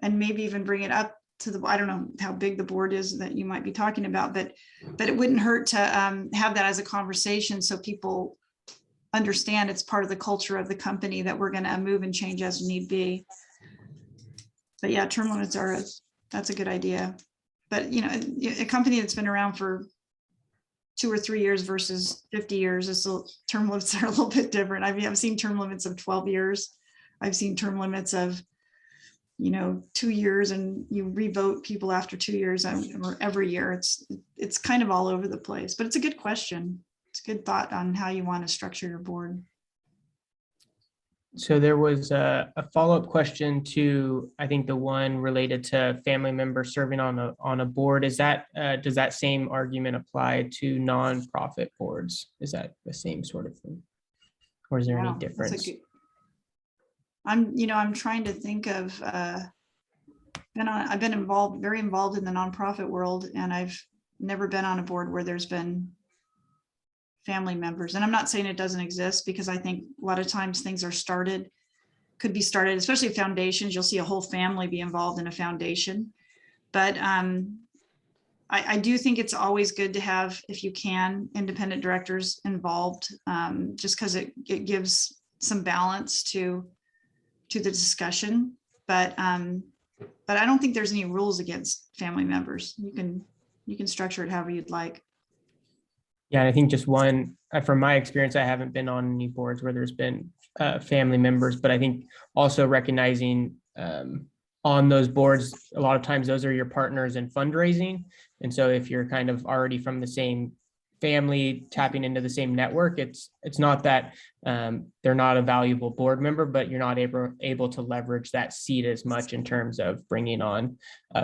and maybe even bring it up to I don't know how big the board is that you might be talking about, but it wouldn't hurt to have that as a conversation so people understand it's part of the culture of the company that we're going to move and change as need be. But yeah, term limits that's a good idea. But a company that's been around for 2 or 3 years versus 50 years, term limits are a little bit different. I mean, I've seen term limits of 12 years. I've seen term limits of 2 years, and you revote people after 2 years or every year. It's kind of all over the place, but it's a good question. It's a good thought on how you want to structure your board. So there was a follow-up question to, I think, the one related to family members serving on a board. Is that does that same argument apply to nonprofit boards? Is that the same sort of thing, or is there any difference? I'm trying to think of. I've been very involved in the nonprofit world, and I've never been on a board where there's been family members. And I'm not saying it doesn't exist, because I think a lot of times things could be started, especially foundations. You'll see a whole family be involved in a foundation. But I do think it's always good to have, if you can, independent directors involved, just because it gives some balance to the discussion. But I don't think there's any rules against family members. You can structure it however you'd like. Yeah, I think just one, from my experience, I haven't been on any boards where there's been family members, but I think also recognizing on those boards, a lot of times those are your partners in fundraising. And so if you're kind of already from the same family, tapping into the same network, it's not that they're not a valuable board member, but you're not able to leverage that seat as much in terms of bringing on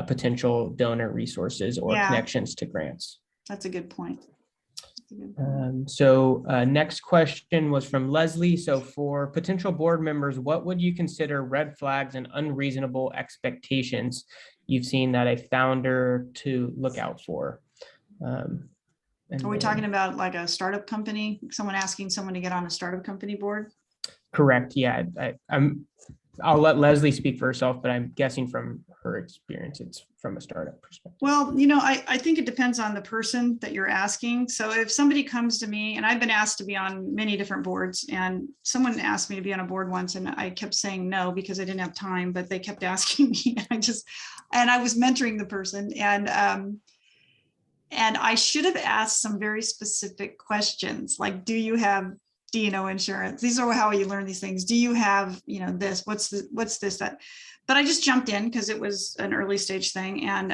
potential donor resources or connections to grants. That's a good point. Next question was from Leslie. So for potential board members, what would you consider red flags and unreasonable expectations you've seen that a founder to look out for? And And Are we then- talking about like a startup company, someone asking someone to get on a startup company board? Correct. Yeah. I'll let Leslie speak for herself, but I'm guessing from her experience, it's from a startup perspective. Well, I think it depends on the person that you're asking. So if somebody comes to me, and I've been asked to be on many different boards, and someone asked me to be on a board once, and I kept saying no because I didn't have time, but they kept asking me. And I was mentoring the person, and I should have asked some very specific questions, like, do you have D&O insurance? These are how you learn these things. Do you have, this, what's this, that? But I just jumped in because it was an early stage thing. And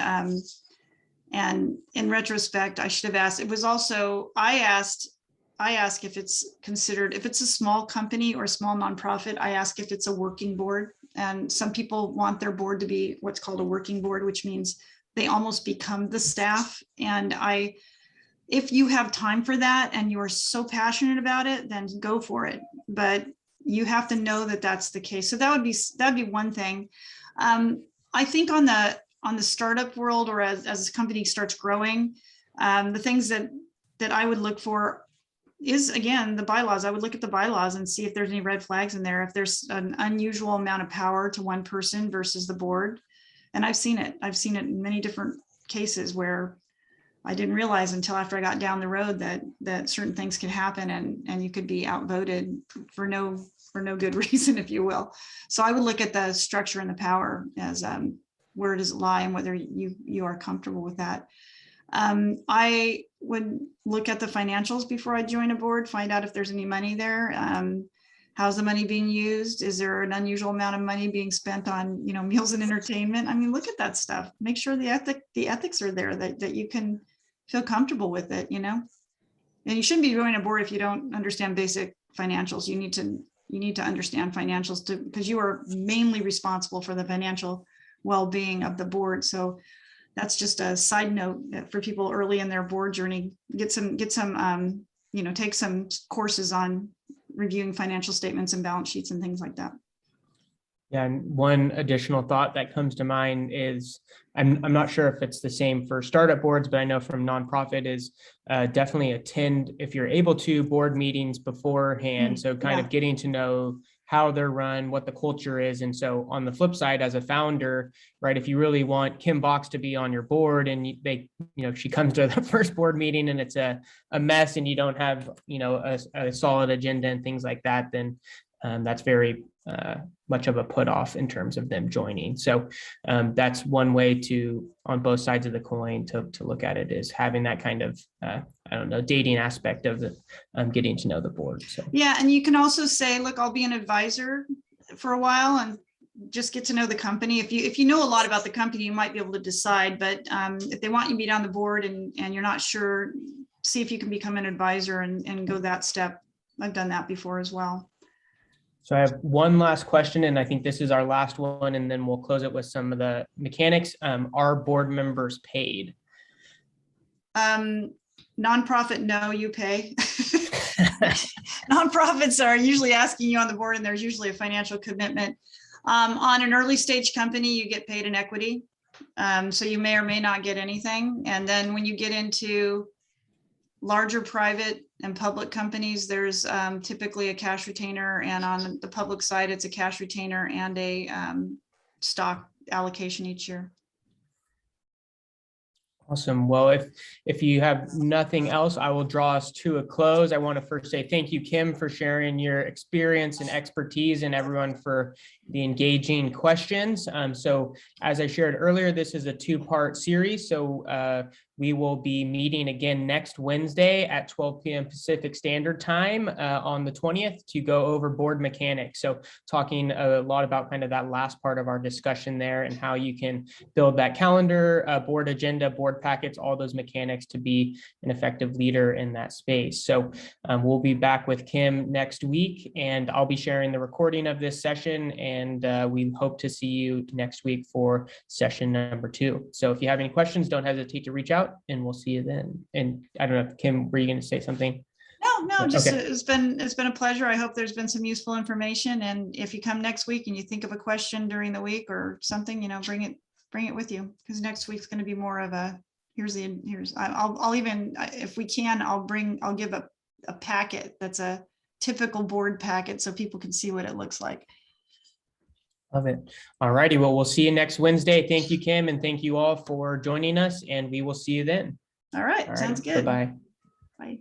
in retrospect, I should have asked. It was also, I ask if it's considered, if it's a small company or a small nonprofit, I ask if it's a working board. And some people want their board to be what's called a working board, which means they almost become the staff. And if you have time for that and you are so passionate about it, then go for it. But you have to know that that's the case. So that'd be one thing. I think on the startup world, or as this company starts growing, the things that I would look for is, again, the bylaws. I would look at the bylaws and see if there's any red flags in there, if there's an unusual amount of power to one person versus the board. And I've seen it in many different cases where I didn't realize until after I got down the road that certain things could happen, and you could be outvoted for no good reason, if you will. So I would look at the structure and the power as where does it lie and whether you are comfortable with that. I would look at the financials before I join a board, find out if there's any money there. How's the money being used? Is there an unusual amount of money being spent on, meals and entertainment? I mean, look at that stuff. Make sure the ethics are there, that you can feel comfortable with it, And you shouldn't be joining a board if you don't understand basic financials. You need to understand financials because you are mainly responsible for the financial well-being of the board. So that's just a side note for people early in their board journey. Take some courses on reviewing financial statements and balance sheets and things like that. Yeah, and one additional thought that comes to mind is, I'm not sure if it's the same for startup boards, but I know from nonprofit is definitely attend, if you're able to, board meetings beforehand. So kind of getting to know how they're run, what the culture is. And so on the flip side, as a founder, right, if you really want Kim Box to be on your board and she comes to the first board meeting and it's a mess and you don't have, a solid agenda and things like that, then that's very much of a put off in terms of them joining. So that's one way to, on both sides of the coin, to look at it, is having that kind of, dating aspect of the getting to know the board. So yeah, and you can also say, look, I'll be an advisor for a while and just get to know the company. If you know a lot about the company, you might be able to decide. But if they want you to be on the board and you're not sure, see if you can become an advisor and go that step. I've done that before as well. So I have one last question, and I think this is our last one, and then we'll close it with some of the mechanics. Are board members paid? Nonprofit, no, you pay. Nonprofits are usually asking you on the board, and there's usually a financial commitment. On an early stage company, you get paid in equity. So you may or may not get anything. And then when you get into larger private and public companies, there's typically a cash retainer, and on the public side, it's a cash retainer and a stock allocation each year. Awesome. Well, if you have nothing else, I will draw us to a close. I want to first say thank you, Kim, for sharing your experience and expertise, and everyone for the engaging questions. So as I shared earlier, this is a two-part series. So we will be meeting again next Wednesday at 12 p.m. Pacific Standard Time on the 20th to go over board mechanics. So talking a lot about kind of that last part of our discussion there and how you can build that calendar, board agenda, board packets, all those mechanics to be an effective leader in that space. So we'll be back with Kim next week, and I'll be sharing the recording of this session, and we hope to see you next week for session number 2. So if you have any questions, don't hesitate to reach out, and we'll see you then. And I don't know, Kim, were you going to say something? No, just Okay. It's been a pleasure. I hope there's been some useful information. And if you come next week and you think of a question during the week or something, bring it with you, because next week's going to be more of a I'll even, if we can, I'll give a packet that's a typical board packet so people can see what it looks like. Love it. All righty. Well, we'll see you next Wednesday. Thank you, Kim, and thank you all for joining us, and we will see you then. All right, All sounds righty. good. Bye-bye. Bye.